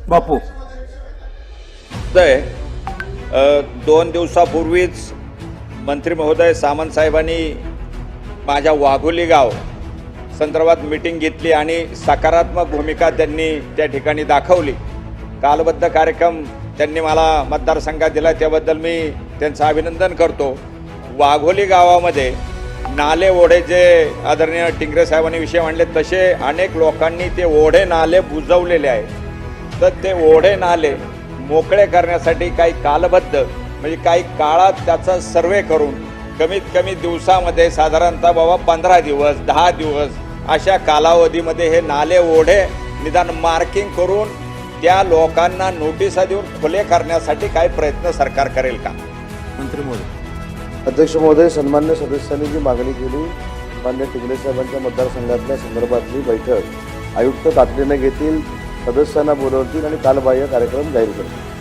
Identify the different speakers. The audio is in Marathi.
Speaker 1: बापू
Speaker 2: 2 दिवसापूर्वीच मंत्री महोदय सामंत साहेबांनी माझ्या वाघोली गाव संदर्भात मीटिंग घेतली आणि सकारात्मक भूमिका त्यांनी त्या ठिकाणी दाखवली। कालबद्ध कार्यक्रम त्यांनी मला मतदारसंघात दिला, त्याबद्दल मी त्यांचं अभिनंदन करतो। वाघोली गावामध्ये नाले ओढे जे आदरणीय टिंगरे साहेबांनी विषय मांडले तसे अनेक लोकांनी ते ओढे नाले बुजवलेले आहेत। तर ते ओढे नाले मोकळे करण्यासाठी काही कालबद्ध म्हणजे काही काळात त्याचा सर्वे करून कमीत कमी दिवसामध्ये साधारणतः बाबा 15 दिवस 10 दिवस अशा कालावधीमध्ये हे नाले ओढे निदान मार्किंग करून त्या लोकांना नोटिसा देऊन खुले करण्यासाठी काय प्रयत्न सरकार करेल का?
Speaker 1: मंत्री महोदय।
Speaker 3: अध्यक्ष महोदय, सन्मान्य सदस्यांनी जी मागणी केली मान्य टिंगरे साहेबांच्या मतदारसंघातल्या संदर्भातली बैठक आयुक्त तातडीने घेतील, सदस्यांना बोलवतील आणि कालबाह्य कार्यक्रम जाहीर करतील।